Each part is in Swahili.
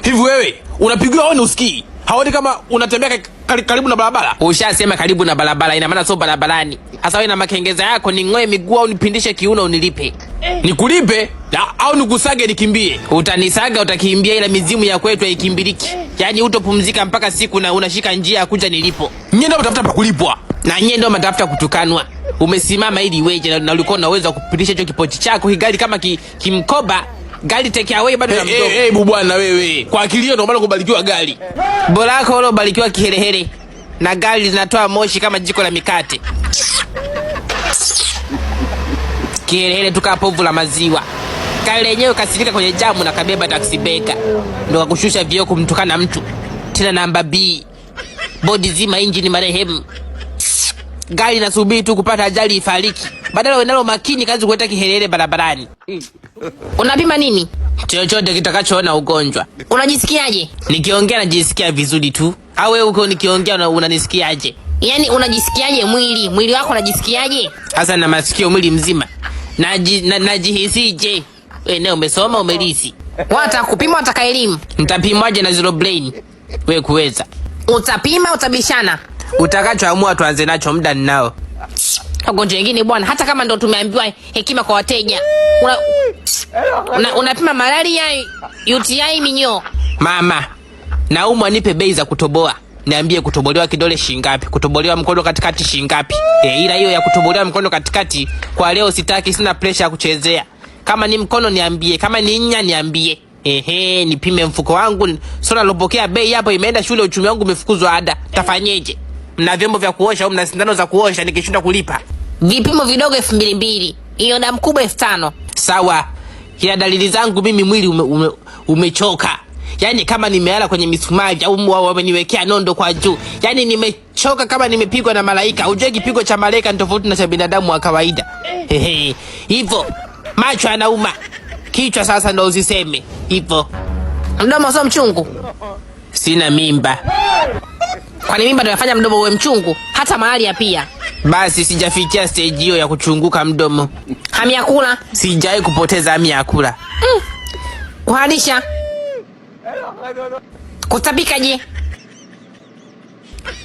Hivi wewe unapigiwa wewe usikii? Haoni kama unatembea karibu na barabara? Ushasema karibu na barabara, ina maana sio barabarani. Sasa wewe na makengeza yako ni ngoe miguu au nipindishe kiuno unilipe? Nikulipe au nikusage nikimbie? Utanisaga utakimbia, ila mizimu ya kwetu haikimbiliki. Yaani utopumzika mpaka siku na unashika njia ya kuja nilipo. Nyie ndio mtafuta pa kulipwa. Na nyie ndio mtafuta kutukanwa. Umesimama ili weje na ulikuwa unaweza kupitisha hicho kipochi chako gari kama kimkoba. Gari take away bado na mdogo. Bwana wewe. Kwa akili hiyo ndio maana kubarikiwa gari. Bora yako wewe ubarikiwa kiherehere. Na gari linatoa moshi kama jiko la mikate. Kiherehere tukapovu la maziwa. Gari lenyewe kasirika kwenye jamu na kabeba taxi beka. Ndio kakushusha vioo kumtukana mtu. Tena namba B. Body zima engine marehemu. Gari nasubiri tu kupata ajali ifariki. Badala wenalo makini kazi kuleta kiherehere barabarani. Unapima nini? Chochote kitakachoona ugonjwa. Unajisikiaje? Nikiongea najisikia vizuri tu. Au wewe uko nikiongea unanisikiaje? Yaani unajisikiaje mwili? Mwili wako unajisikiaje? Sasa na masikio mwili mzima. Najihisije? Wewe umesoma umelisi. Wata kupima wataka elimu. Nitapimwaje na zero brain? Wewe kuweza. Utapima utabishana. Utakachoamua tuanze nacho, muda ninao. Wagonjwa wengine bwana, hata kama ndo tumeambiwa hekima kwa wateja. Unapima malaria, UTI, minyoo. Mama, naumwa nipe bei za kutoboa. Niambie kutobolewa kidole shingapi, kutobolewa mkono katikati shingapi. Ila hiyo ya kutobolewa mkono katikati kwa leo sitaki, sina pressure ya kuchezea. Kama ni mkono niambie, kama ni nya niambie. Nipime mfuko wangu. Sio nalopokea bei hapo imeenda shule, uchumi wangu umefukuzwa ada. Tafanyeje? Mna vyombo vya kuosha au mna sindano za kuosha nikishinda kulipa? Vipimo vidogo 2200. Hiyo damu kubwa 5000. Sawa. Kila dalili zangu mimi mwili umechoka. Yaani kama nimeala kwenye misumari au wameniwekea nondo kwa juu. Yaani nimechoka kama nimepigwa na malaika. Unajua kipigo cha malaika ni tofauti na cha binadamu wa kawaida. Hivyo macho yanauma. Kichwa sasa ndo usiseme. Hivyo. Mdomo sio mchungu. Sina mimba. Kwani mimba ndio inafanya mdomo uwe mchungu? Hata malaria pia. Basi sijafikia stage hiyo ya kuchunguka mdomo. Hamu ya kula? Sijai kupoteza hamu ya kula. Kuharisha? Kutapika je?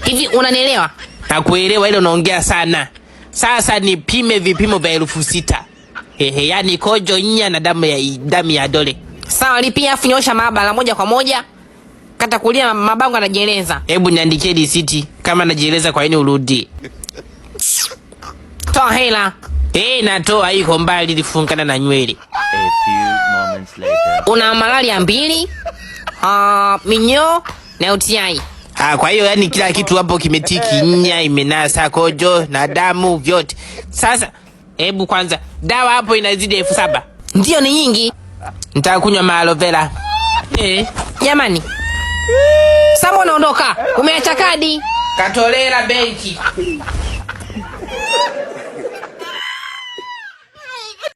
Hivi unanielewa? Nakuelewa, ile unaongea sana. Sasa nipime vipimo vya 6000. Yaani kojo, nya na damu ya dole. Sawa, lipia afu nyosha maabara moja kwa moja. Kata kulia mabango anajieleza. Hebu niandikie risiti kama anajieleza kwa nini urudi. Toa hela. Natoa, iko mbali lifungana na nywele. A few moments later. Una malaria 2, minyoo na UTI. Kwa hiyo yani kila kitu hapo kimetiki, nya imenasa, kojo na damu vyote. Sasa hebu kwanza dawa hapo inazidi 7000. Ndio ni nyingi. Nitakunywa aloe vera. Jamani. Sasa unaondoka. Umeacha kadi. Katolera benki.